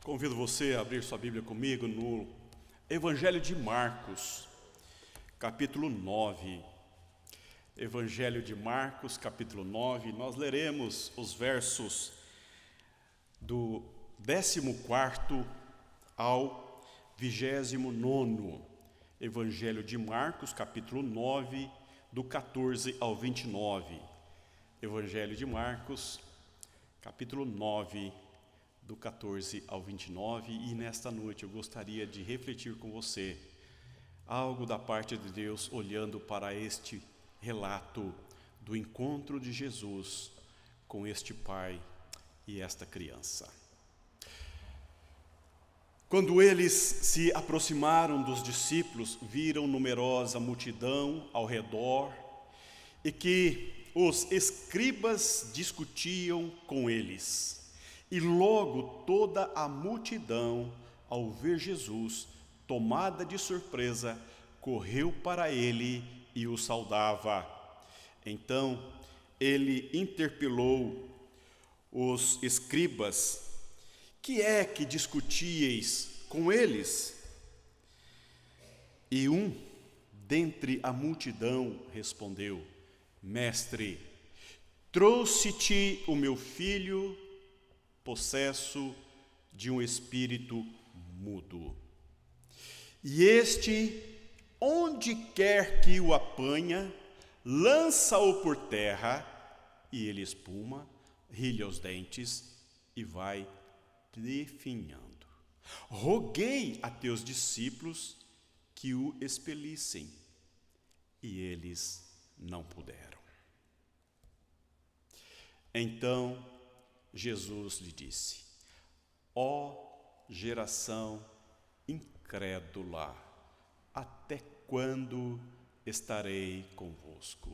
Convido você a abrir sua Bíblia comigo no Evangelho de Marcos, capítulo 9. Evangelho de Marcos, capítulo 9. Nós leremos os versos do 14º ao 29º. Evangelho de Marcos, capítulo 9, do 14 ao 29. Evangelho de Marcos, capítulo 9, do 14 ao 29, e nesta noite eu gostaria de refletir com você algo da parte de Deus, olhando para este relato do encontro de Jesus com este pai e esta criança. Quando eles se aproximaram dos discípulos, viram numerosa multidão ao redor e que os escribas discutiam com eles. E logo toda a multidão, ao ver Jesus, tomada de surpresa, correu para ele e o saudava. Então ele interpelou os escribas: que é que discutíeis com eles? E um dentre a multidão respondeu: Mestre, trouxe-te o meu filho possesso de um espírito mudo. E este, onde quer que o apanha, lança-o por terra, e ele espuma, rilha os dentes e vai definhando. Roguei a teus discípulos que o expelissem, e eles não puderam. Então Jesus lhe disse: ó geração incrédula, até quando estarei convosco?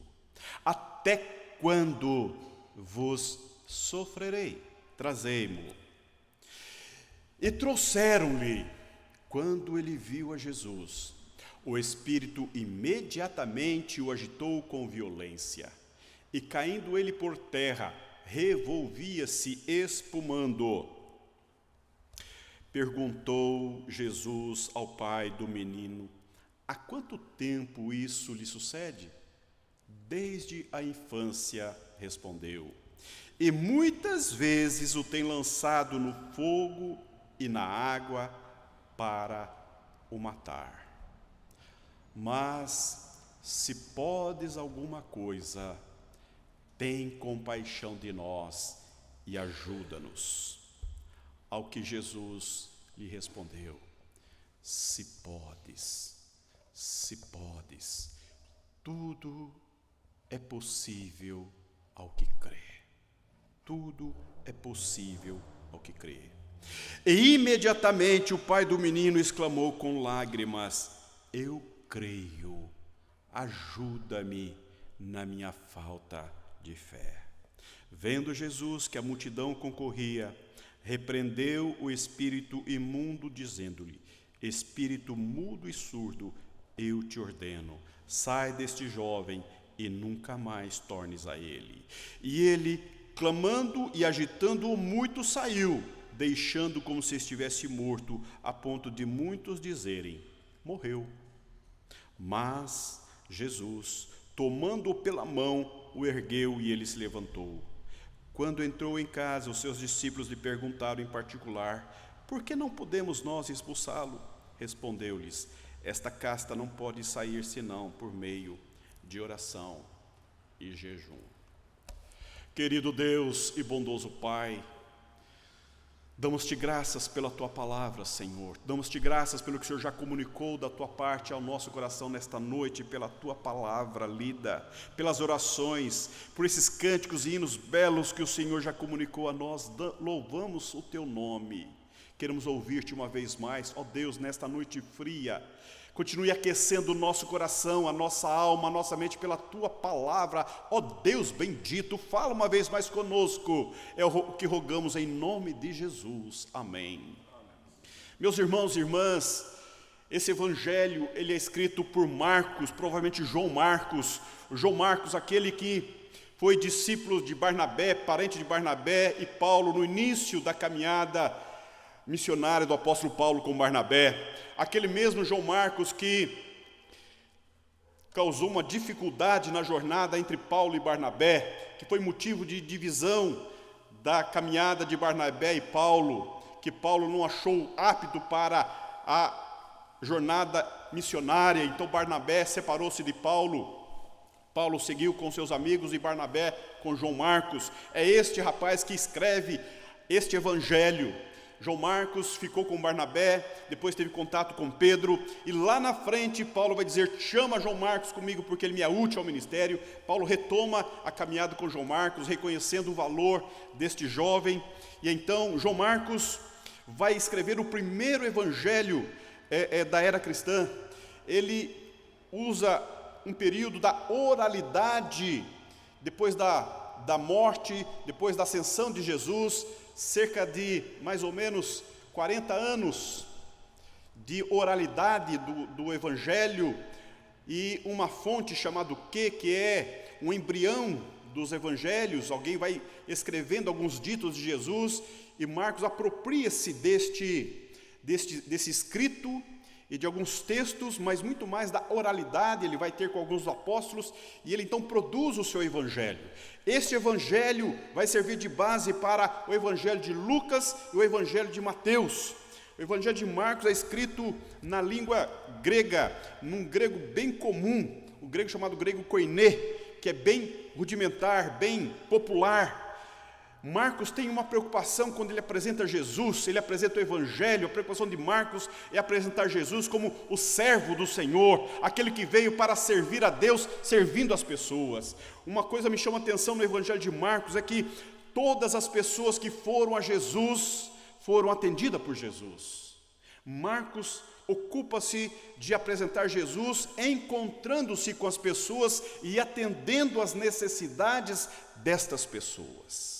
Até quando vos sofrerei? Trazei-mo. E trouxeram-lhe. Quando ele viu a Jesus, o espírito imediatamente o agitou com violência, e caindo ele por terra, revolvia-se espumando. Perguntou Jesus ao pai do menino: há quanto tempo isso lhe sucede? Desde a infância, respondeu. E muitas vezes o tem lançado no fogo e na água para o matar. Mas se podes alguma coisa, tem compaixão de nós e ajuda-nos. Ao que Jesus lhe respondeu: se podes, tudo é possível ao que crê. Tudo é possível ao que crê. E imediatamente o pai do menino exclamou com lágrimas: eu creio, ajuda-me na minha falta de fé. Vendo Jesus que a multidão concorria, repreendeu o espírito imundo, dizendo-lhe: espírito mudo e surdo, eu te ordeno, sai deste jovem e nunca mais tornes a ele. E ele, clamando e agitando-o muito, saiu, deixando como se estivesse morto, a ponto de muitos dizerem: morreu. Mas Jesus, tomando-o pela mão, o ergueu e ele se levantou. Quando entrou em casa, os seus discípulos lhe perguntaram em particular: por que não podemos nós expulsá-lo? Respondeu-lhes: esta casta não pode sair senão por meio de oração e jejum. Querido Deus e bondoso Pai, damos-te graças pela Tua palavra, Senhor. Damos-te graças pelo que o Senhor já comunicou da Tua parte ao nosso coração nesta noite, pela Tua palavra lida, pelas orações, por esses cânticos e hinos belos que o Senhor já comunicou a nós. Louvamos o Teu nome. Queremos ouvir-te uma vez mais, ó Deus, nesta noite fria. Continue aquecendo o nosso coração, a nossa alma, a nossa mente pela Tua palavra. Ó Deus bendito, fala uma vez mais conosco. É o que rogamos em nome de Jesus. Amém. Meus irmãos e irmãs, esse evangelho ele é escrito por Marcos, provavelmente João Marcos. João Marcos, aquele que foi discípulo de Barnabé, parente de Barnabé e Paulo no início da caminhada missionária do apóstolo Paulo com Barnabé, aquele mesmo João Marcos que causou uma dificuldade na jornada entre Paulo e Barnabé, que foi motivo de divisão da caminhada de Barnabé e Paulo, que Paulo não achou apto para a jornada missionária, então Barnabé separou-se de Paulo. Paulo seguiu com seus amigos e Barnabé com João Marcos. É este rapaz que escreve este evangelho. João Marcos ficou com Barnabé, depois teve contato com Pedro, e lá na frente Paulo vai dizer: chama João Marcos comigo porque ele me é útil ao ministério. Paulo retoma a caminhada com João Marcos, reconhecendo o valor deste jovem, e então João Marcos vai escrever o primeiro evangelho da era cristã. Ele usa um período da oralidade, depois da morte, depois da ascensão de Jesus, cerca de mais ou menos 40 anos de oralidade do Evangelho, e uma fonte chamada que é um embrião dos Evangelhos. Alguém vai escrevendo alguns ditos de Jesus, e Marcos apropria-se desse escrito e de alguns textos, mas muito mais da oralidade. Ele vai ter com alguns apóstolos, e ele então produz o seu evangelho. Este evangelho vai servir de base para o evangelho de Lucas e o evangelho de Mateus. O evangelho de Marcos é escrito na língua grega, num grego bem comum, o grego chamado grego koiné, que é bem rudimentar, bem popular. Marcos tem uma preocupação quando ele apresenta Jesus, ele apresenta o Evangelho. A preocupação de Marcos é apresentar Jesus como o servo do Senhor, aquele que veio para servir a Deus, servindo as pessoas. Uma coisa me chama a atenção no Evangelho de Marcos é que todas as pessoas que foram a Jesus foram atendidas por Jesus. Marcos ocupa-se de apresentar Jesus, encontrando-se com as pessoas e atendendo às necessidades destas pessoas.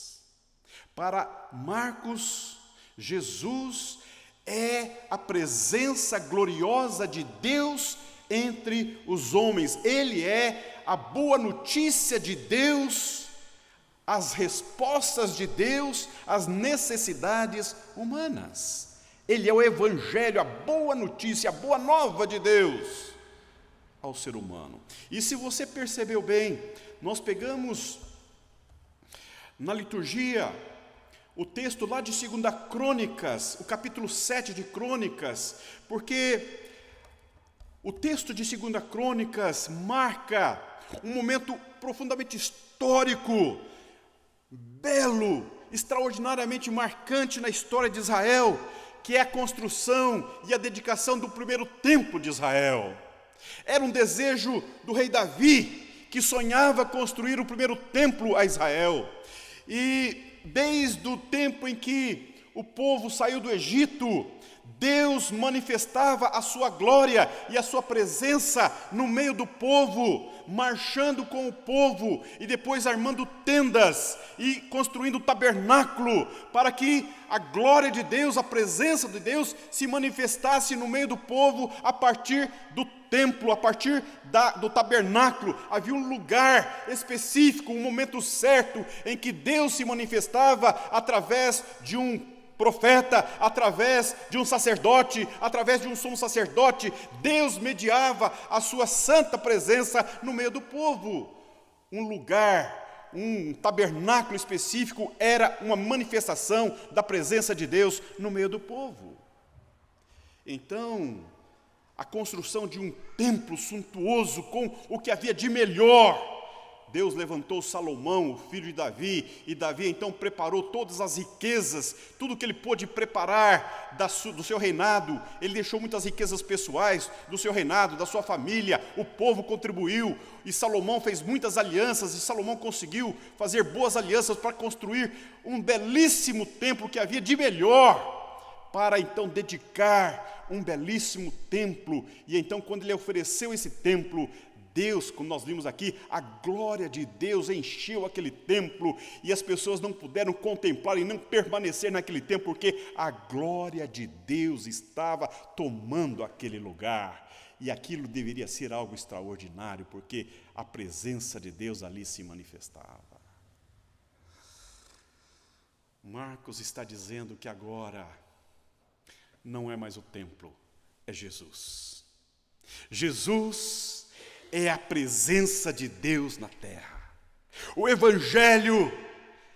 Para Marcos, Jesus é a presença gloriosa de Deus entre os homens. Ele é a boa notícia de Deus, as respostas de Deus às necessidades humanas. Ele é o evangelho, a boa notícia, a boa nova de Deus ao ser humano. E se você percebeu bem, nós pegamos na liturgia o texto lá de 2 Crônicas, o capítulo 7 de Crônicas, porque o texto de 2 Crônicas marca um momento profundamente histórico, belo, extraordinariamente marcante na história de Israel, que é a construção e a dedicação do primeiro templo de Israel. Era um desejo do rei Davi, que sonhava construir o primeiro templo a Israel. E desde o tempo em que o povo saiu do Egito, Deus manifestava a sua glória e a sua presença no meio do povo, marchando com o povo e depois armando tendas e construindo o tabernáculo, para que a glória de Deus, a presença de Deus se manifestasse no meio do povo a partir do templo, a partir do tabernáculo. Havia um lugar específico, um momento certo em que Deus se manifestava através de um profeta, através de um sacerdote, através de um sumo sacerdote. Deus mediava a sua santa presença no meio do povo. Um lugar, um tabernáculo específico era uma manifestação da presença de Deus no meio do povo. Então, a construção de um templo suntuoso com o que havia de melhor, Deus levantou Salomão, o filho de Davi, e Davi então preparou todas as riquezas, tudo que ele pôde preparar do seu reinado. Ele deixou muitas riquezas pessoais do seu reinado, da sua família. O povo contribuiu, e Salomão fez muitas alianças, e Salomão conseguiu fazer boas alianças para construir um belíssimo templo que havia de melhor, para então dedicar um belíssimo templo. E então, quando ele ofereceu esse templo, Deus, como nós vimos aqui, a glória de Deus encheu aquele templo, e as pessoas não puderam contemplar e não permanecer naquele templo, porque a glória de Deus estava tomando aquele lugar, e aquilo deveria ser algo extraordinário, porque a presença de Deus ali se manifestava. Marcos está dizendo que agora não é mais o templo, é Jesus. Jesus é a presença de Deus na terra. O Evangelho,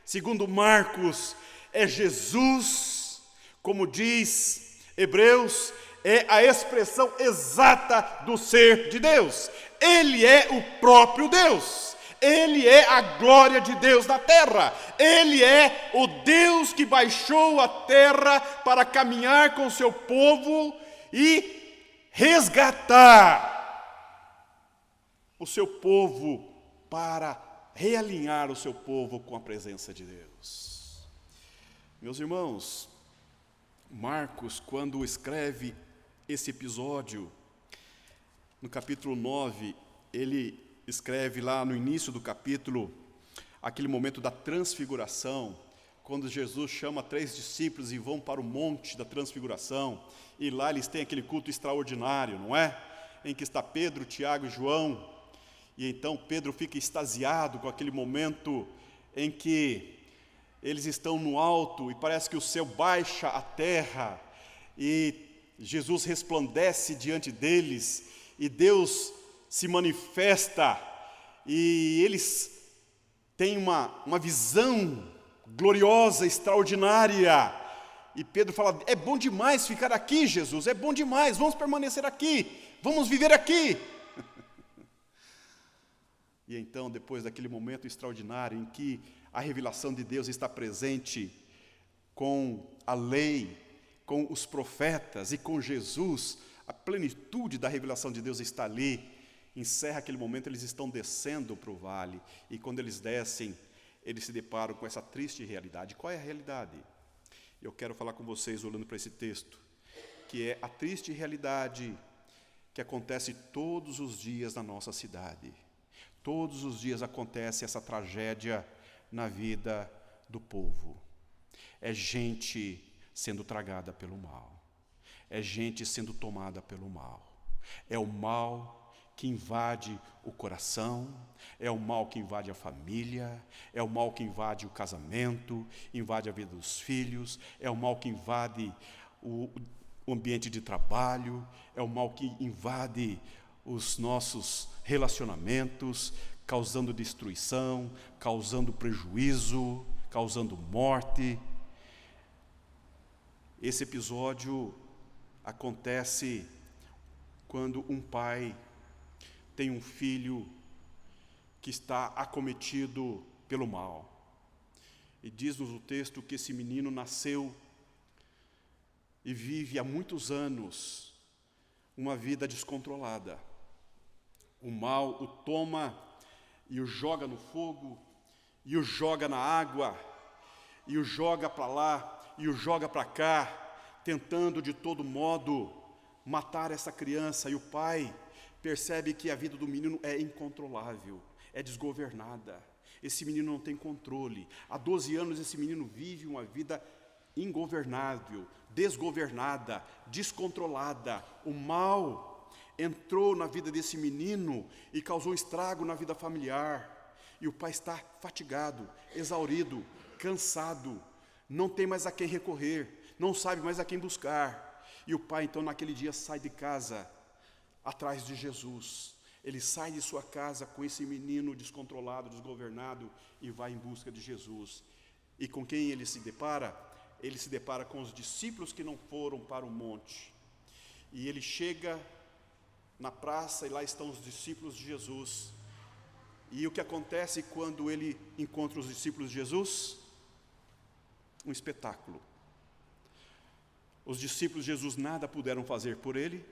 segundo Marcos, é Jesus, como diz Hebreus, é a expressão exata do ser de Deus. Ele é o próprio Deus. Ele é a glória de Deus na terra. Ele é o Deus que baixou a terra para caminhar com o seu povo e resgatar o seu povo, para realinhar o seu povo com a presença de Deus. Meus irmãos, Marcos, quando escreve esse episódio, no capítulo 9, ele escreve lá no início do capítulo, aquele momento da transfiguração, quando Jesus chama 3 discípulos e vão para o monte da transfiguração, e lá eles têm aquele culto extraordinário, não é? Em que está Pedro, Tiago e João, e então Pedro fica extasiado com aquele momento em que eles estão no alto e parece que o céu baixa à terra e Jesus resplandece diante deles e Deus se manifesta e eles têm uma visão gloriosa, extraordinária. E Pedro fala, é bom demais ficar aqui, Jesus, é bom demais, vamos permanecer aqui, vamos viver aqui. E então, depois daquele momento extraordinário em que a revelação de Deus está presente com a lei, com os profetas e com Jesus, a plenitude da revelação de Deus está ali, encerra aquele momento, eles estão descendo para o vale, e quando eles descem, eles se deparam com essa triste realidade. Qual é a realidade? Eu quero falar com vocês, olhando para esse texto, que é a triste realidade que acontece todos os dias na nossa cidade. Todos os dias acontece essa tragédia na vida do povo. É gente sendo tragada pelo mal. É gente sendo tomada pelo mal. É o mal que invade o coração, é o mal que invade a família, é o mal que invade o casamento, invade a vida dos filhos, é o mal que invade o ambiente de trabalho, é o mal que invade os nossos relacionamentos, causando destruição, causando prejuízo, causando morte. Esse episódio acontece quando um pai tem um filho que está acometido pelo mal. E diz-nos o texto que esse menino nasceu e vive há muitos anos uma vida descontrolada. O mal o toma e o joga no fogo, e o joga na água, e o joga para lá, e o joga para cá, tentando de todo modo matar essa criança. E o pai percebe que a vida do menino é incontrolável, é desgovernada. Esse menino não tem controle. Há 12 anos esse menino vive uma vida ingovernável, desgovernada, descontrolada. O mal entrou na vida desse menino e causou estrago na vida familiar. E o pai está fatigado, exaurido, cansado, não tem mais a quem recorrer, não sabe mais a quem buscar. E o pai, então, naquele dia sai de casa atrás de Jesus. Ele sai de sua casa com esse menino descontrolado, desgovernado, e vai em busca de Jesus. E com quem ele se depara? Ele se depara com os discípulos que não foram para o monte. E ele chega na praça e lá estão os discípulos de Jesus. E o que acontece quando ele encontra os discípulos de Jesus? Um espetáculo. Os discípulos de Jesus nada puderam fazer por ele.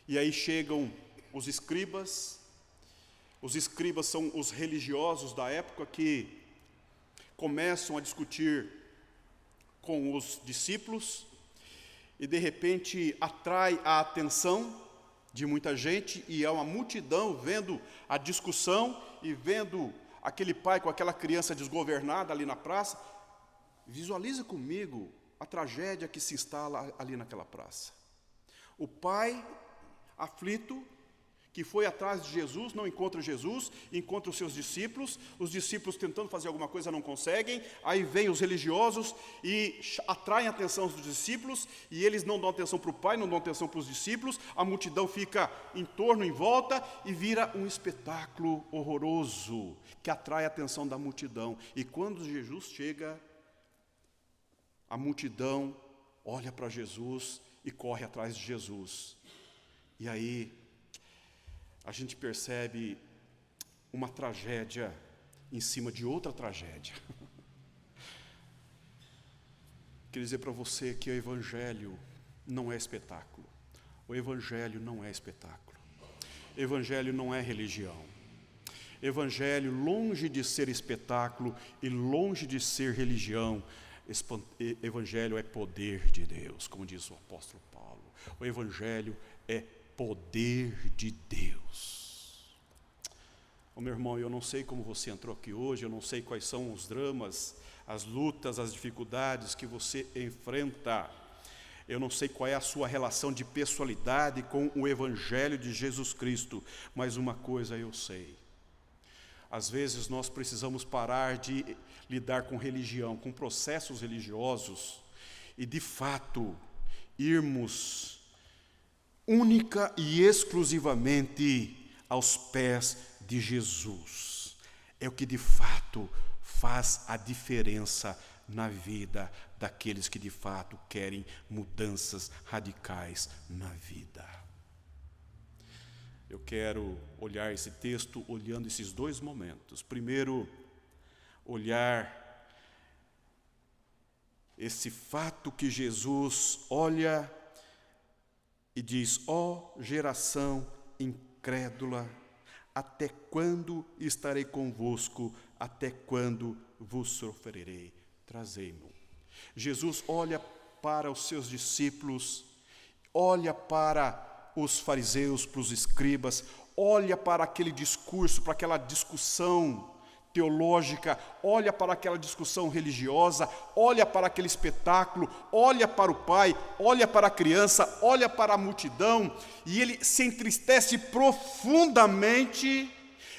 E aí chegam os escribas. Os escribas são os religiosos da época que começam a discutir com os discípulos e de repente atrai a atenção de muita gente, e é uma multidão vendo a discussão e vendo aquele pai com aquela criança desgovernada ali na praça. Visualiza comigo a tragédia que se instala ali naquela praça. O pai aflito, que foi atrás de Jesus, não encontra Jesus, encontra os seus discípulos, os discípulos tentando fazer alguma coisa não conseguem, aí vem os religiosos e atraem a atenção dos discípulos, e eles não dão atenção para o Pai, não dão atenção para os discípulos, a multidão fica em torno, em volta, e vira um espetáculo horroroso, que atrai a atenção da multidão. E quando Jesus chega, a multidão olha para Jesus e corre atrás de Jesus. E aí a gente percebe uma tragédia em cima de outra tragédia. Quero dizer para você que o Evangelho não é espetáculo. O Evangelho não é espetáculo. O Evangelho não é religião. O Evangelho, longe de ser espetáculo e longe de ser religião, Evangelho é poder de Deus, como diz o apóstolo Paulo. O Evangelho é poder de Deus. Meu irmão, eu não sei como você entrou aqui hoje, eu não sei quais são os dramas, as lutas, as dificuldades que você enfrenta. Eu não sei qual é a sua relação de pessoalidade com o Evangelho de Jesus Cristo, mas uma coisa eu sei. Às vezes nós precisamos parar de lidar com religião, com processos religiosos, e de fato irmos única e exclusivamente aos pés de Jesus. É o que de fato faz a diferença na vida daqueles que de fato querem mudanças radicais na vida. Eu quero olhar esse texto olhando esses dois momentos. Primeiro, olhar esse fato que Jesus olha e diz: ó geração incrédula, até quando estarei convosco? Até quando vos sofrerei? Trazei-mo. Jesus olha para os seus discípulos, olha para os fariseus, para os escribas, olha para aquele discurso, para aquela discussão teológica, olha para aquela discussão religiosa, olha para aquele espetáculo, olha para o pai, olha para a criança, olha para a multidão, e ele se entristece profundamente.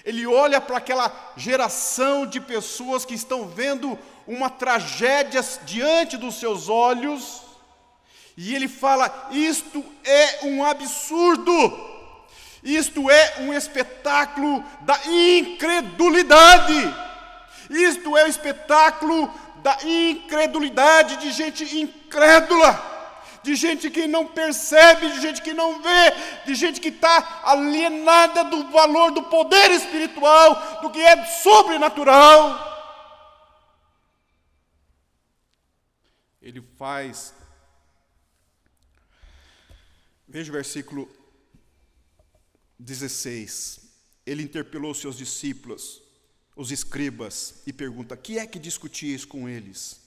Ele olha para aquela geração de pessoas que estão vendo uma tragédia diante dos seus olhos, e ele fala: isto é um absurdo. Isto é um espetáculo da incredulidade. Isto é o espetáculo da incredulidade, de gente incrédula, de gente que não percebe, de gente que não vê, de gente que está alienada do valor do poder espiritual, do que é sobrenatural. Ele faz... Veja o versículo 16, ele interpelou seus discípulos, os escribas, e pergunta: que é que discutias com eles?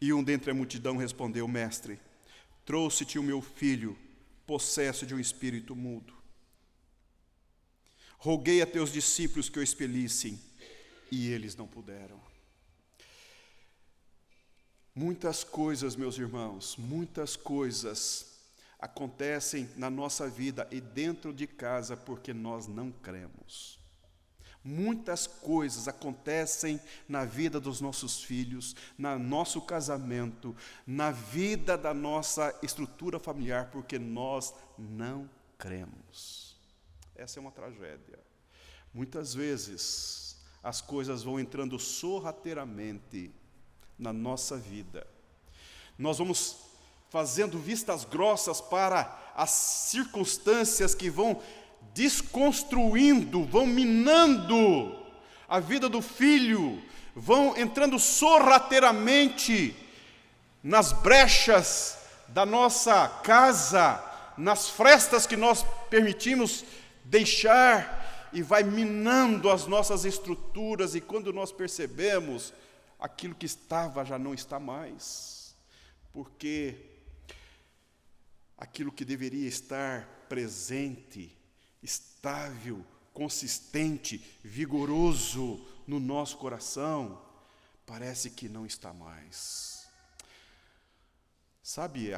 E um dentre a multidão respondeu: mestre, trouxe-te o meu filho, possesso de um espírito mudo. Roguei a teus discípulos que o expelissem, e eles não puderam. Muitas coisas, meus irmãos, muitas coisas acontecem na nossa vida e dentro de casa porque nós não cremos. Muitas coisas acontecem na vida dos nossos filhos, no nosso casamento, na vida da nossa estrutura familiar, porque nós não cremos. Essa é uma tragédia. Muitas vezes as coisas vão entrando sorrateiramente na nossa vida. Nós vamos fazendo vistas grossas para as circunstâncias que vão desconstruindo, vão minando a vida do filho, vão entrando sorrateiramente nas brechas da nossa casa, nas frestas que nós permitimos deixar, e vai minando as nossas estruturas, e quando nós percebemos, aquilo que estava já não está mais, porque aquilo que deveria estar presente, estável, consistente, vigoroso no nosso coração, parece que não está mais. Sabe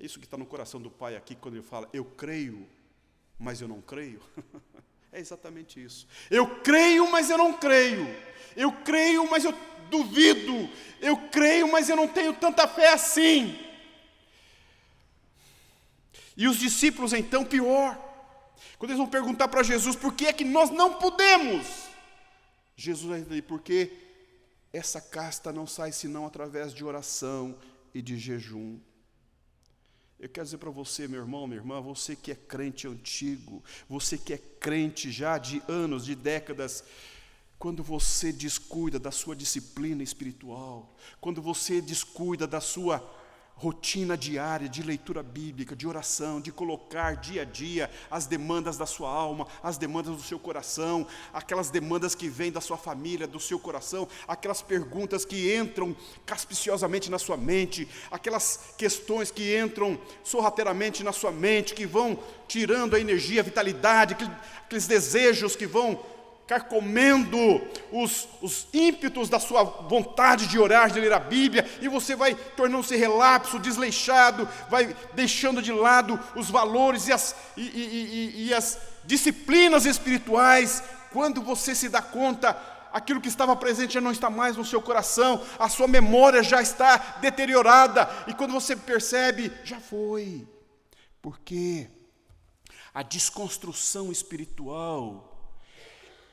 É isso que está no coração do Pai aqui, quando Ele fala, eu creio, mas eu não creio. É exatamente isso. Eu creio, mas eu não creio. Eu creio, mas eu duvido. Eu creio, mas eu não tenho tanta fé assim. E os discípulos, então, pior. Quando eles vão perguntar para Jesus, por que é que nós não podemos? Jesus vai dizer, porque essa casta não sai senão através de oração e de jejum. Eu quero dizer para você, meu irmão, minha irmã, você que é crente antigo, você que é crente já de anos, de décadas, quando você descuida da sua disciplina espiritual, quando você descuida da sua rotina diária de leitura bíblica, de oração, de colocar dia a dia as demandas da sua alma, as demandas do seu coração, aquelas demandas que vêm da sua família, do seu coração, aquelas perguntas que entram caspiciosamente na sua mente, aquelas questões que entram sorrateiramente na sua mente, que vão tirando a energia, a vitalidade, aqueles desejos que vão carcomendo os ímpetos da sua vontade de orar, de ler a Bíblia, e você vai tornando-se relapso, desleixado, vai deixando de lado os valores e as disciplinas espirituais. Quando você se dá conta, aquilo que estava presente já não está mais no seu coração, a sua memória já está deteriorada, e quando você percebe, já foi. Porque a desconstrução espiritual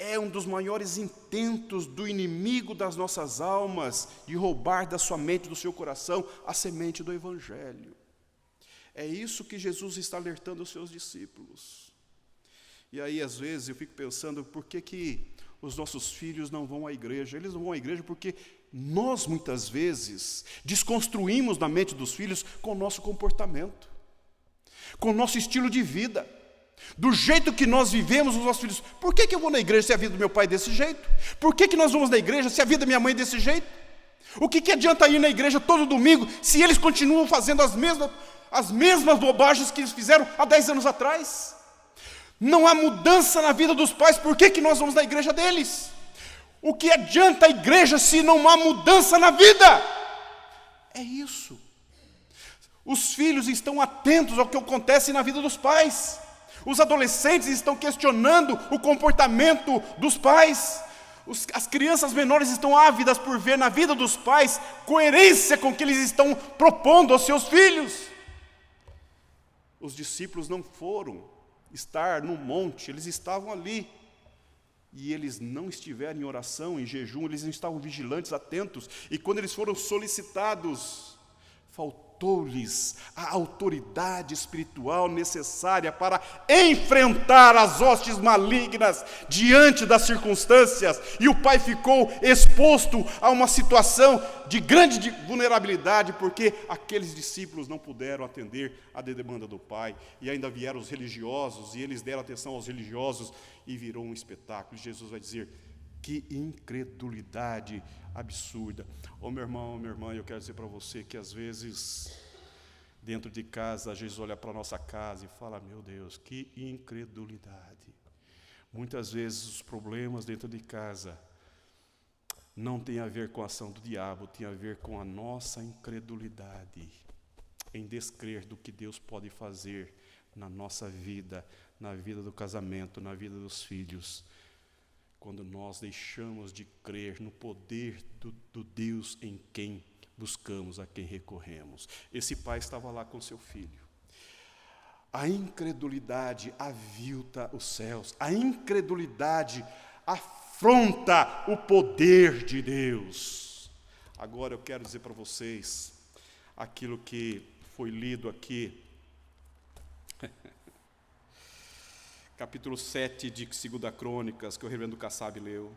é um dos maiores intentos do inimigo das nossas almas de roubar da sua mente, do seu coração, a semente do Evangelho. É isso que Jesus está alertando os seus discípulos. E aí, às vezes, eu fico pensando, por que os nossos filhos não vão à igreja? Eles não vão à igreja porque nós, muitas vezes, desconstruímos na mente dos filhos com o nosso comportamento, com o nosso estilo de vida. Do jeito que nós vivemos, os nossos filhos, por que eu vou na igreja se a vida do meu pai é desse jeito? Por que nós vamos na igreja se a vida da minha mãe é desse jeito? O que adianta ir na igreja todo domingo se eles continuam fazendo as mesmas bobagens que eles fizeram há 10 anos atrás? Não há mudança na vida dos pais, por que nós vamos na igreja deles? O que adianta a igreja se não há mudança na vida? É isso. Os filhos estão atentos ao que acontece na vida dos pais. Os adolescentes estão questionando o comportamento dos pais. As crianças menores estão ávidas por ver na vida dos pais coerência com o que eles estão propondo aos seus filhos. Os discípulos não foram estar no monte, eles estavam ali. E eles não estiveram em oração, em jejum, eles não estavam vigilantes, atentos. E quando eles foram solicitados, faltou-lhes a autoridade espiritual necessária para enfrentar as hostes malignas diante das circunstâncias, e o pai ficou exposto a uma situação de grande vulnerabilidade, porque aqueles discípulos não puderam atender à demanda do pai, e ainda vieram os religiosos, e eles deram atenção aos religiosos, e virou um espetáculo. E Jesus vai dizer, que incredulidade absurda. Meu irmão, minha irmã, eu quero dizer para você que às vezes, dentro de casa, Jesus olha para a nossa casa e fala, meu Deus, que incredulidade. Muitas vezes os problemas dentro de casa não tem a ver com a ação do diabo, tem a ver com a nossa incredulidade em descrer do que Deus pode fazer na nossa vida, na vida do casamento, na vida dos filhos. Quando nós deixamos de crer no poder do Deus em quem buscamos, a quem recorremos. Esse pai estava lá com seu filho. A incredulidade avilta os céus. A incredulidade afronta o poder de Deus. Agora eu quero dizer para vocês aquilo que foi lido aqui. Capítulo 7 de 2 Crônicas, que o reverendo Kassab leu.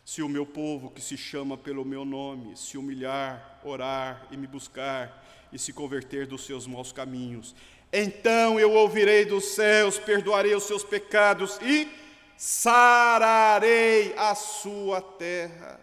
Se o meu povo, que se chama pelo meu nome, se humilhar, orar e me buscar, e se converter dos seus maus caminhos, então eu ouvirei dos céus, perdoarei os seus pecados e sararei a sua terra.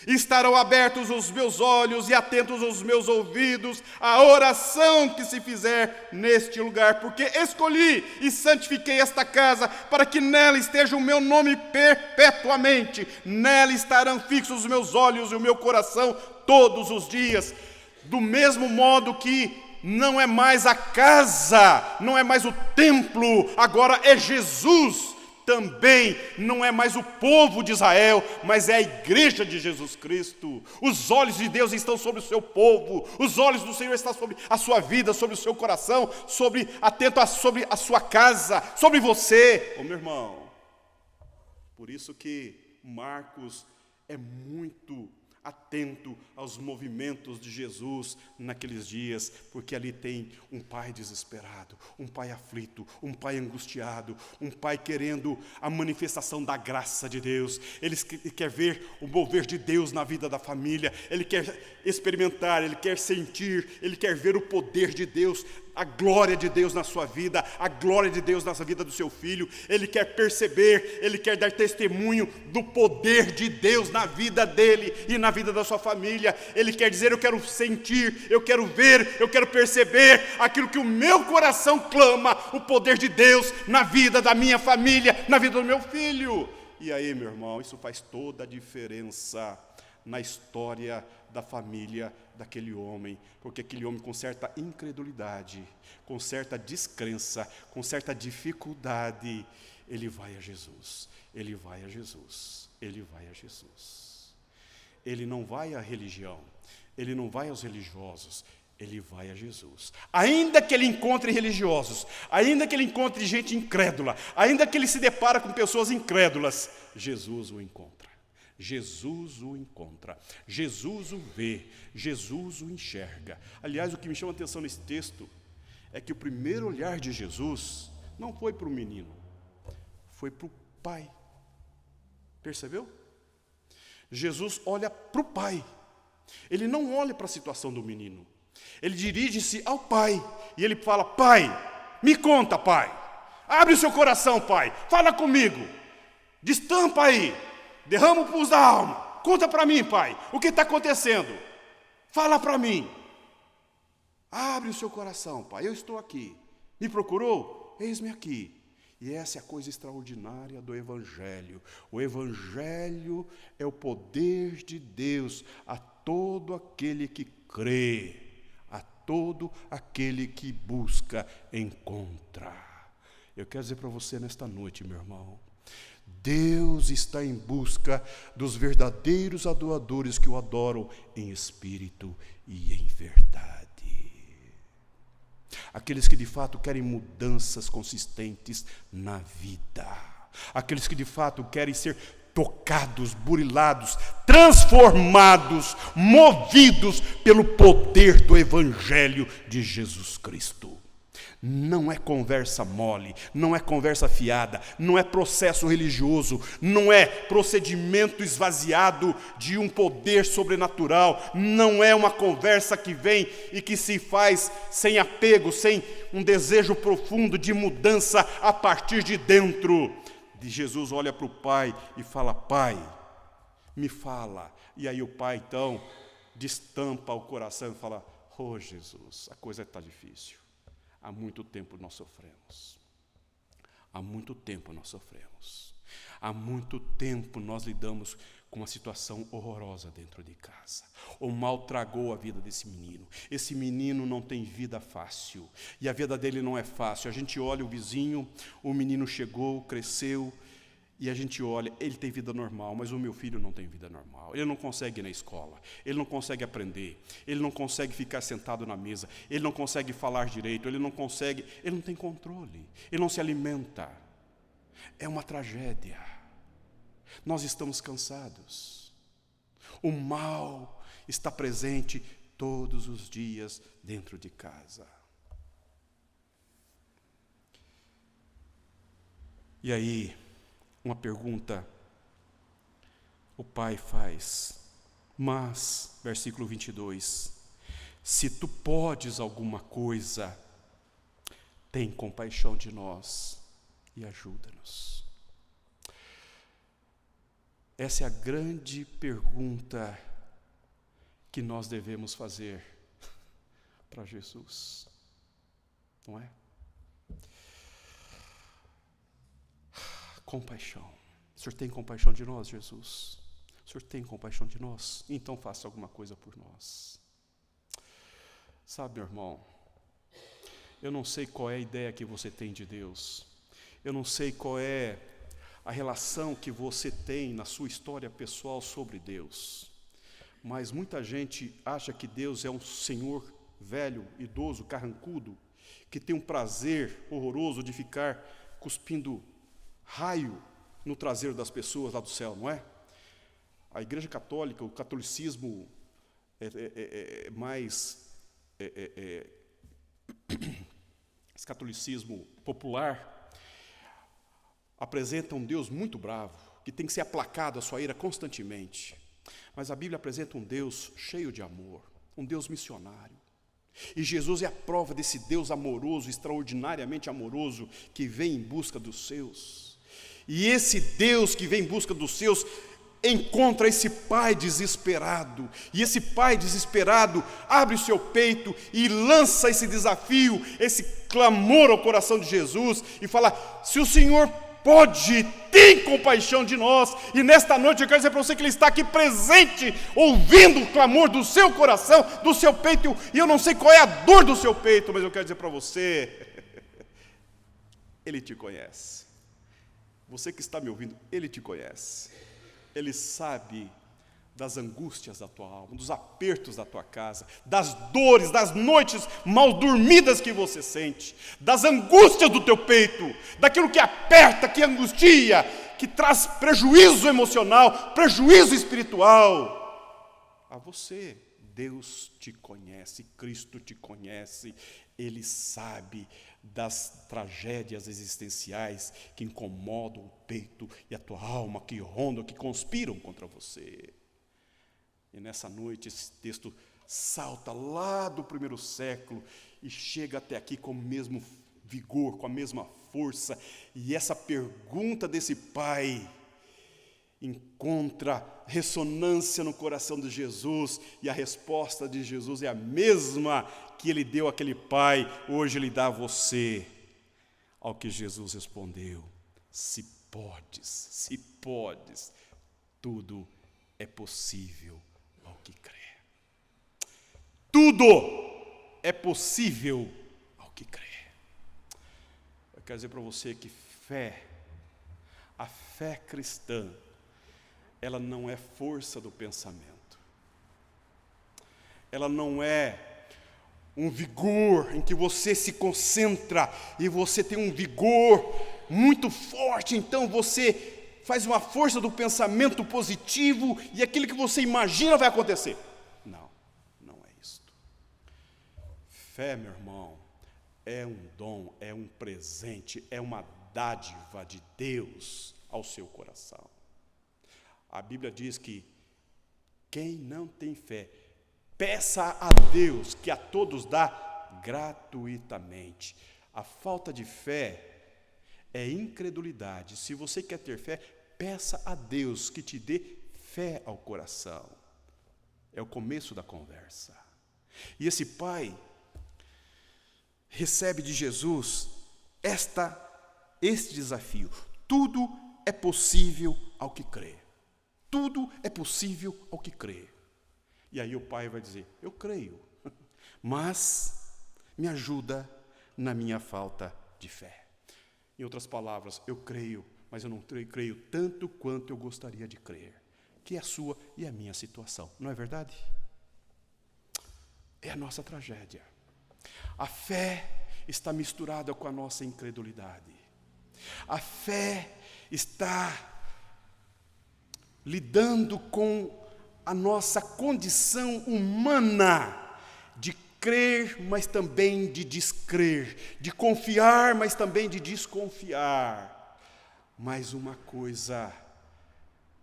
Estarão abertos os meus olhos e atentos os meus ouvidos à oração que se fizer neste lugar, porque escolhi e santifiquei esta casa para que nela esteja o meu nome perpetuamente. Nela estarão fixos os meus olhos e o meu coração todos os dias. Do mesmo modo que não é mais a casa, não é mais o templo, agora é Jesus. Também não é mais o povo de Israel, mas é a igreja de Jesus Cristo. Os olhos de Deus estão sobre o seu povo, os olhos do Senhor estão sobre a sua vida, sobre o seu coração, sobre a sua casa, sobre você, meu irmão. Por isso que Marcos é muito atento aos movimentos de Jesus naqueles dias, porque ali tem um pai desesperado, um pai aflito, um pai angustiado, um pai querendo a manifestação da graça de Deus. Ele quer ver o mover de Deus na vida da família, ele quer experimentar, ele quer sentir, ele quer ver o poder de Deus, a glória de Deus na sua vida, a glória de Deus na vida do seu filho. Ele quer perceber, ele quer dar testemunho do poder de Deus na vida dele e na vida da sua família. Ele quer dizer: eu quero sentir, eu quero ver, eu quero perceber aquilo que o meu coração clama, o poder de Deus na vida da minha família, na vida do meu filho. E aí, meu irmão, isso faz toda a diferença na história da família daquele homem, porque aquele homem, com certa incredulidade, com certa descrença, com certa dificuldade, ele vai a Jesus, ele vai a Jesus, ele vai a Jesus. Ele não vai à religião, ele não vai aos religiosos, ele vai a Jesus. Ainda que ele encontre religiosos, ainda que ele encontre gente incrédula, ainda que ele se depara com pessoas incrédulas, Jesus o encontra. Jesus o encontra, Jesus o vê, Jesus o enxerga. Aliás, o que me chama a atenção nesse texto é que o primeiro olhar de Jesus não foi para o menino, foi para o pai. Percebeu? Jesus olha para o pai, ele não olha para a situação do menino, ele dirige-se ao pai e ele fala: pai, me conta, pai, abre o seu coração, pai, fala comigo, destampa aí, derrama o pus da alma, conta para mim, pai, o que está acontecendo, fala para mim, abre o seu coração, pai, eu estou aqui, me procurou? Eis-me aqui. E essa é a coisa extraordinária do Evangelho. O Evangelho é o poder de Deus a todo aquele que crê, a todo aquele que busca, encontra. Eu quero dizer para você nesta noite, meu irmão, Deus está em busca dos verdadeiros adoradores que o adoram em espírito e em verdade. Aqueles que de fato querem mudanças consistentes na vida. Aqueles que de fato querem ser tocados, burilados, transformados, movidos pelo poder do Evangelho de Jesus Cristo. Não é conversa mole, não é conversa fiada, não é processo religioso, não é procedimento esvaziado de um poder sobrenatural, não é uma conversa que vem e que se faz sem apego, sem um desejo profundo de mudança a partir de dentro. E Jesus olha para o pai e fala: pai, me fala. E aí o pai então destampa o coração e fala: oh Jesus, a coisa está difícil. Há muito tempo nós sofremos. Há muito tempo nós sofremos. Há muito tempo nós lidamos com uma situação horrorosa dentro de casa. O mal tragou a vida desse menino. Esse menino não tem vida fácil. E a vida dele não é fácil. A gente olha o vizinho, o menino chegou, cresceu, e a gente olha, ele tem vida normal, mas o meu filho não tem vida normal. Ele não consegue ir na escola, ele não consegue aprender, ele não consegue ficar sentado na mesa, ele não consegue falar direito, ele não tem controle, ele não se alimenta. É uma tragédia. Nós estamos cansados. O mal está presente todos os dias dentro de casa. E aí, uma pergunta o pai faz: mas, versículo 22, se tu podes alguma coisa, tem compaixão de nós e ajuda-nos. Essa é a grande pergunta que nós devemos fazer para Jesus, não é? Compaixão. O Senhor tem compaixão de nós, Jesus? O Senhor tem compaixão de nós? Então faça alguma coisa por nós. Sabe, meu irmão, Eu não sei qual é a ideia que você tem de Deus. Eu não sei qual é a relação que você tem na sua história pessoal sobre Deus. Mas muita gente acha que Deus é um senhor velho, idoso, carrancudo, que tem um prazer horroroso de ficar cuspindo raio no traseiro das pessoas lá do céu, não é? A Igreja Católica, o catolicismo esse catolicismo popular, apresenta um Deus muito bravo, que tem que ser aplacado a sua ira constantemente. Mas a Bíblia apresenta um Deus cheio de amor, um Deus missionário. E Jesus é a prova desse Deus amoroso, extraordinariamente amoroso, que vem em busca dos seus. E esse Deus que vem em busca dos seus encontra esse pai desesperado, e esse pai desesperado abre o seu peito e lança esse desafio, esse clamor ao coração de Jesus, e fala: se o Senhor pode, tem compaixão de nós. E nesta noite eu quero dizer para você que Ele está aqui presente, ouvindo o clamor do seu coração, do seu peito, e eu não sei qual é a dor do seu peito, mas eu quero dizer para você, Ele te conhece. Você que está me ouvindo, Ele te conhece. Ele sabe das angústias da tua alma, dos apertos da tua casa, das dores, das noites mal dormidas que você sente, das angústias do teu peito, daquilo que aperta, que angustia, que traz prejuízo emocional, prejuízo espiritual. A você, Deus te conhece, Cristo te conhece, Ele sabe das tragédias existenciais que incomodam o peito e a tua alma, que rondam, que conspiram contra você. E nessa noite esse texto salta lá do primeiro século e chega até aqui com o mesmo vigor, com a mesma força. E essa pergunta desse pai encontra ressonância no coração de Jesus, e a resposta de Jesus é a mesma que ele deu àquele pai, hoje ele dá a você. Ao que Jesus respondeu: se podes, tudo é possível ao que crê. Tudo é possível ao que crê. Eu quero dizer para você que a fé cristã, ela não é força do pensamento. Ela não é um vigor em que você se concentra e você tem um vigor muito forte, então você faz uma força do pensamento positivo e aquilo que você imagina vai acontecer. Não é isto. Fé, meu irmão, é um dom, é um presente, é uma dádiva de Deus ao seu coração. A Bíblia diz que quem não tem fé, peça a Deus, que a todos dá gratuitamente. A falta de fé é incredulidade. Se você quer ter fé, peça a Deus que te dê fé ao coração. É o começo da conversa. E esse pai recebe de Jesus este desafio. Tudo é possível ao que crê. Tudo é possível ao que crê. E aí o pai vai dizer: eu creio, mas me ajuda na minha falta de fé. Em outras palavras, eu creio, mas eu não creio tanto quanto eu gostaria de crer, que é a sua e a minha situação. Não é verdade? É a nossa tragédia. A fé está misturada com a nossa incredulidade. A fé está lidando com a nossa condição humana de crer, mas também de descrer, de confiar, mas também de desconfiar. Mas uma coisa,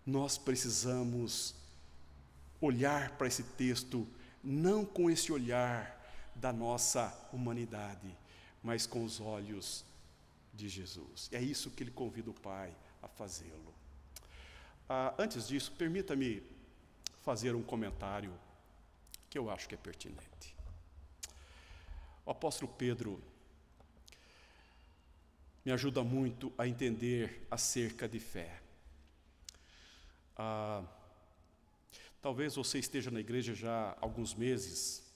nós precisamos olhar para esse texto, não com esse olhar da nossa humanidade, mas com os olhos de Jesus. É isso que ele convida o Pai a fazê-lo. Antes disso, permita-me fazer um comentário que eu acho que é pertinente. O apóstolo Pedro me ajuda muito a entender acerca de fé. Talvez você esteja na igreja já há alguns meses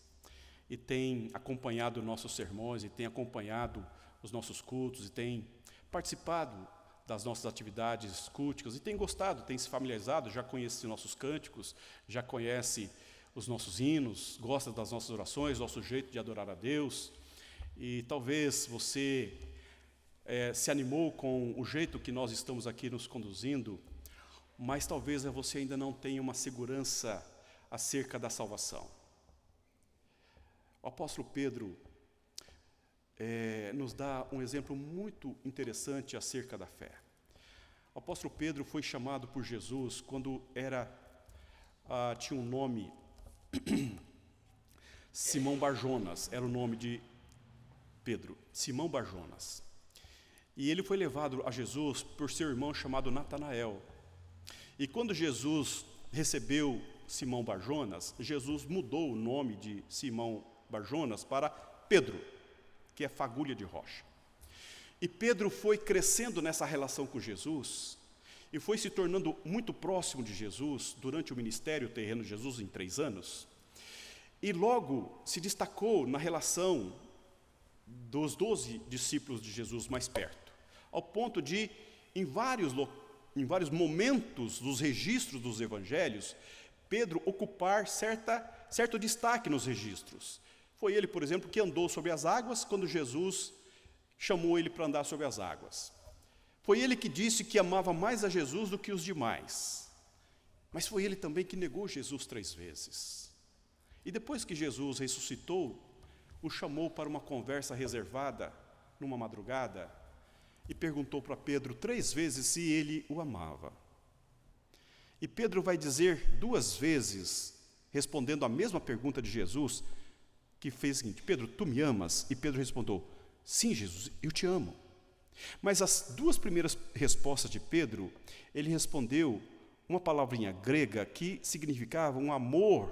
e tem acompanhado nossos sermões, e tem acompanhado os nossos cultos, e tem participado das nossas atividades culticas, e tem gostado, tem se familiarizado, já conhece nossos cânticos, já conhece os nossos hinos, gosta das nossas orações, nosso jeito de adorar a Deus, e talvez você se animou com o jeito que nós estamos aqui nos conduzindo, mas talvez você ainda não tenha uma segurança acerca da salvação. O apóstolo Pedro nos dá um exemplo muito interessante acerca da fé. O apóstolo Pedro foi chamado por Jesus quando tinha um nome, Simão Barjonas, era o nome de Pedro, Simão Barjonas. E ele foi levado a Jesus por seu irmão chamado Natanael. E quando Jesus recebeu Simão Barjonas, Jesus mudou o nome de Simão Barjonas para Pedro, que é fagulha de rocha. E Pedro foi crescendo nessa relação com Jesus e foi se tornando muito próximo de Jesus durante o ministério terreno de Jesus em 3 anos. E logo se destacou na relação dos 12 discípulos de Jesus mais perto, ao ponto de, em vários momentos dos registros dos evangelhos, Pedro ocupar certo destaque nos registros. Foi ele, por exemplo, que andou sobre as águas quando Jesus chamou ele para andar sobre as águas. Foi ele que disse que amava mais a Jesus do que os demais. Mas foi ele também que negou Jesus 3 vezes. E depois que Jesus ressuscitou, o chamou para uma conversa reservada, numa madrugada, e perguntou para Pedro 3 vezes se ele o amava. E Pedro vai dizer 2 vezes, respondendo a mesma pergunta de Jesus, que fez o seguinte: Pedro, tu me amas? E Pedro respondeu: sim, Jesus, eu te amo. Mas as 2 primeiras respostas de Pedro, ele respondeu uma palavrinha grega que significava um amor,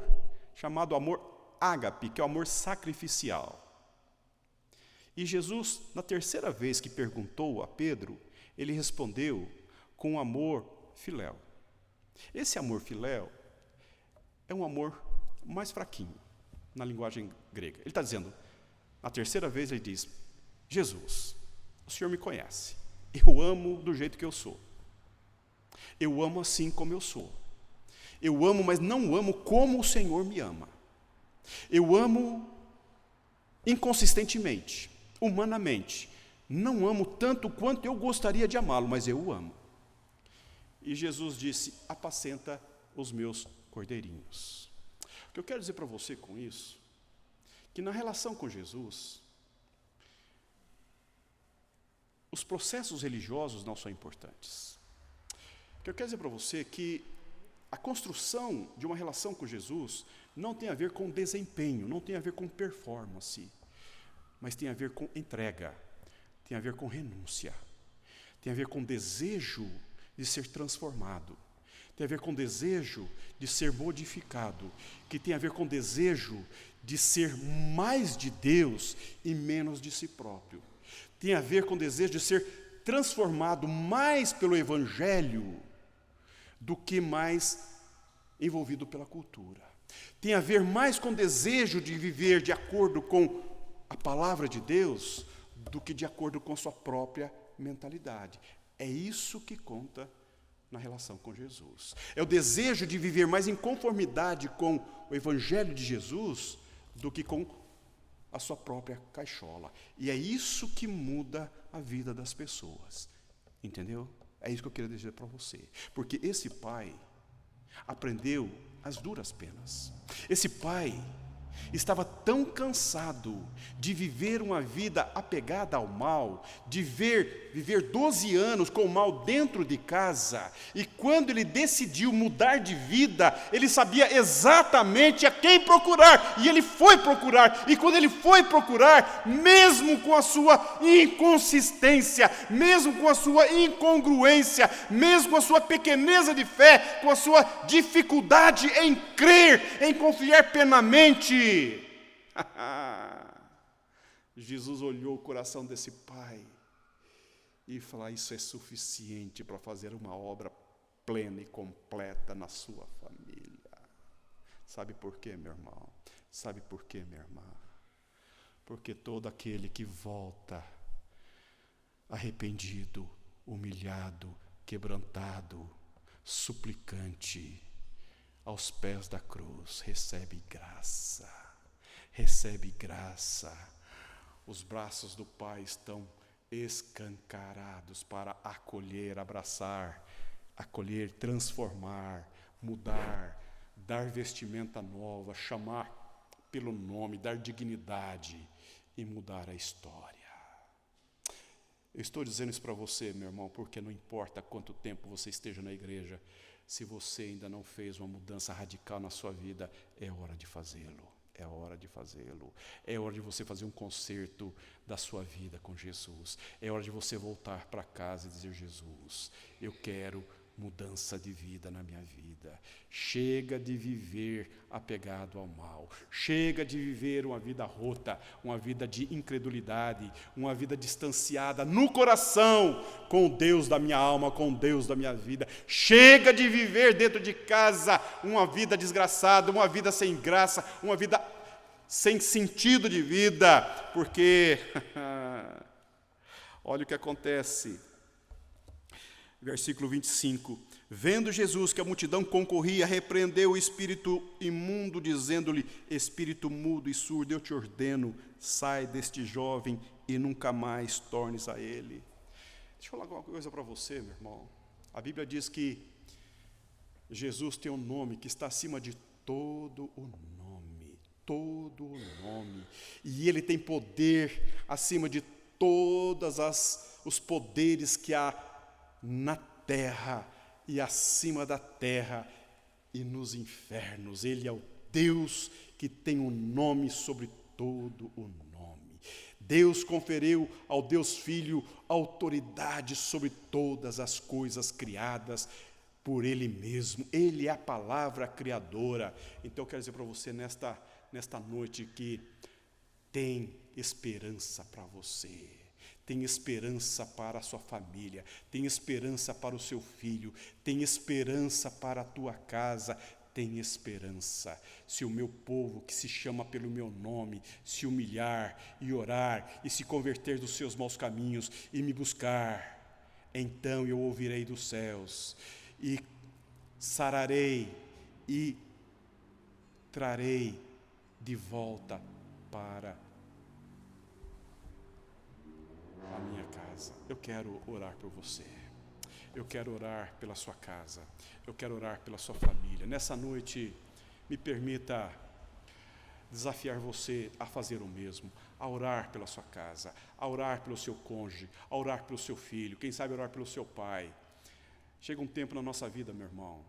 chamado amor ágape, que é o amor sacrificial. E Jesus, na 3ª vez que perguntou a Pedro, ele respondeu com amor filéu. Esse amor filéu é um amor mais fraquinho, na linguagem grega. Ele está dizendo, na 3ª vez ele diz: Jesus, o Senhor me conhece, eu amo do jeito que eu sou. Eu amo assim como eu sou. Eu amo, mas não amo como o Senhor me ama. Eu amo inconsistentemente, humanamente. Não amo tanto quanto eu gostaria de amá-lo, mas eu o amo. E Jesus disse: apacenta os meus cordeirinhos. O que eu quero dizer para você com isso, que na relação com Jesus, os processos religiosos não são importantes. O que eu quero dizer para você é que a construção de uma relação com Jesus não tem a ver com desempenho, não tem a ver com performance, mas tem a ver com entrega, tem a ver com renúncia, tem a ver com desejo de ser transformado, tem a ver com desejo de ser modificado, que tem a ver com desejo de ser mais de Deus e menos de si próprio. Tem a ver com desejo de ser transformado mais pelo Evangelho do que mais envolvido pela cultura. Tem a ver mais com desejo de viver de acordo com a palavra de Deus do que de acordo com sua própria mentalidade. É isso que conta na relação com Jesus. É o desejo de viver mais em conformidade com o Evangelho de Jesus do que com a sua própria caixola. E é isso que muda a vida das pessoas. Entendeu? É isso que eu queria dizer para você. Porque esse pai aprendeu as duras penas. Esse pai estava tão cansado de viver uma vida apegada ao mal, de viver 12 anos com o mal dentro de casa, e quando ele decidiu mudar de vida, ele sabia exatamente a quem procurar, e ele foi procurar, e quando ele foi procurar, mesmo com a sua inconsistência, mesmo com a sua incongruência, mesmo com a sua pequeneza de fé, com a sua dificuldade em crer, em confiar plenamente, Jesus olhou o coração desse pai e falou: isso é suficiente para fazer uma obra plena e completa na sua família. Sabe por quê, meu irmão? Sabe por quê, minha irmã? porque todo aquele que volta arrependido, humilhado, quebrantado, suplicante, aos pés da cruz, recebe graça, recebe graça. Os braços do Pai estão escancarados para acolher, abraçar, acolher, transformar, mudar, dar vestimenta nova, chamar pelo nome, dar dignidade e mudar a história. Eu estou dizendo isso para você, meu irmão, porque não importa quanto tempo você esteja na igreja, se você ainda não fez uma mudança radical na sua vida, é hora de fazê-lo. É hora de fazê-lo. É hora de você fazer um concerto da sua vida com Jesus. É hora de você voltar para casa e dizer: Jesus, eu quero mudança de vida na minha vida. Chega de viver apegado ao mal. Chega de viver uma vida rota, uma vida de incredulidade, uma vida distanciada no coração com o Deus da minha alma, com o Deus da minha vida. Chega de viver dentro de casa uma vida desgraçada, uma vida sem graça, uma vida sem sentido de vida, porque olha o que acontece. Versículo 25, vendo Jesus que a multidão concorria, repreendeu o espírito imundo, dizendo-lhe: espírito mudo e surdo, eu te ordeno, sai deste jovem e nunca mais tornes a ele. Deixa eu falar alguma coisa para você, meu irmão. A Bíblia diz que Jesus tem um nome que está acima de todo o nome, e ele tem poder acima de todos os poderes que há na terra e acima da terra e nos infernos. Ele é o Deus que tem um nome sobre todo o nome. Deus conferiu ao Deus Filho autoridade sobre todas as coisas criadas por Ele mesmo. Ele é a palavra criadora. Então eu quero dizer para você nesta noite que tem esperança para você. Tem esperança para a sua família, tem esperança para o seu filho, tem esperança para a tua casa, tem esperança. Se o meu povo, que se chama pelo meu nome, se humilhar e orar e se converter dos seus maus caminhos e me buscar, então eu ouvirei dos céus e sararei e trarei de volta para a minha casa. Eu quero orar por você. Eu quero orar pela sua casa. Eu quero orar pela sua família. Nessa noite, me permita desafiar você a fazer o mesmo, a orar pela sua casa, a orar pelo seu cônjuge, a orar pelo seu filho, quem sabe orar pelo seu pai. Chega um tempo na nossa vida, meu irmão,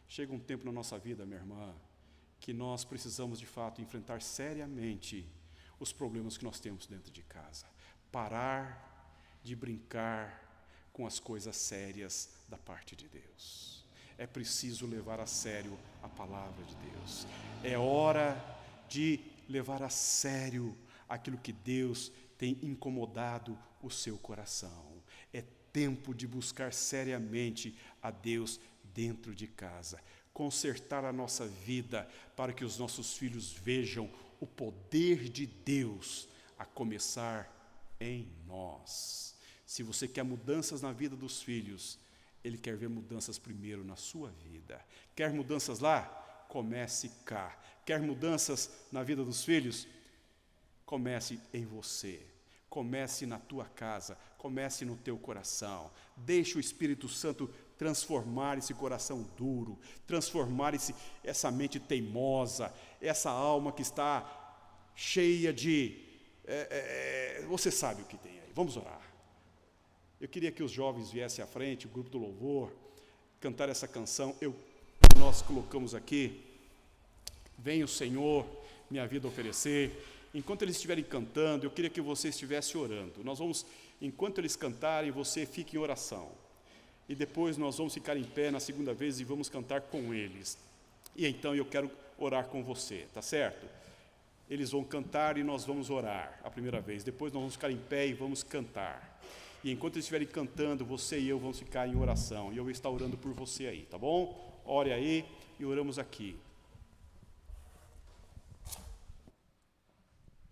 chega um tempo na nossa vida, minha irmã, que nós precisamos de fato enfrentar seriamente os problemas que nós temos dentro de casa. Parar de brincar com as coisas sérias da parte de Deus. É preciso levar a sério a palavra de Deus. É hora de levar a sério aquilo que Deus tem incomodado o seu coração. É tempo de buscar seriamente a Deus dentro de casa. Consertar a nossa vida para que os nossos filhos vejam o poder de Deus a começar em nós. Se você quer mudanças na vida dos filhos, Ele quer ver mudanças primeiro na sua vida. Quer mudanças lá? Comece cá. Quer mudanças na vida dos filhos? Comece em você. Comece na tua casa. Comece no teu coração. Deixe o Espírito Santo transformar esse coração duro, transformar essa mente teimosa, essa alma que está cheia de... você sabe o que tem aí. Vamos orar. Eu queria que os jovens viessem à frente, o grupo do louvor, cantar essa canção. Nós colocamos aqui, vem o Senhor, minha vida oferecer. Enquanto eles estiverem cantando, eu queria que você estivesse orando. Nós vamos, enquanto eles cantarem, você fique em oração. E depois nós vamos ficar em pé na segunda vez e vamos cantar com eles. E então eu quero orar com você, tá certo? Eles vão cantar e nós vamos orar a primeira vez. Depois nós vamos ficar em pé e vamos cantar. E enquanto eles estiverem cantando, você e eu vamos ficar em oração. E eu vou estar orando por você aí, tá bom? Ore aí e oramos aqui.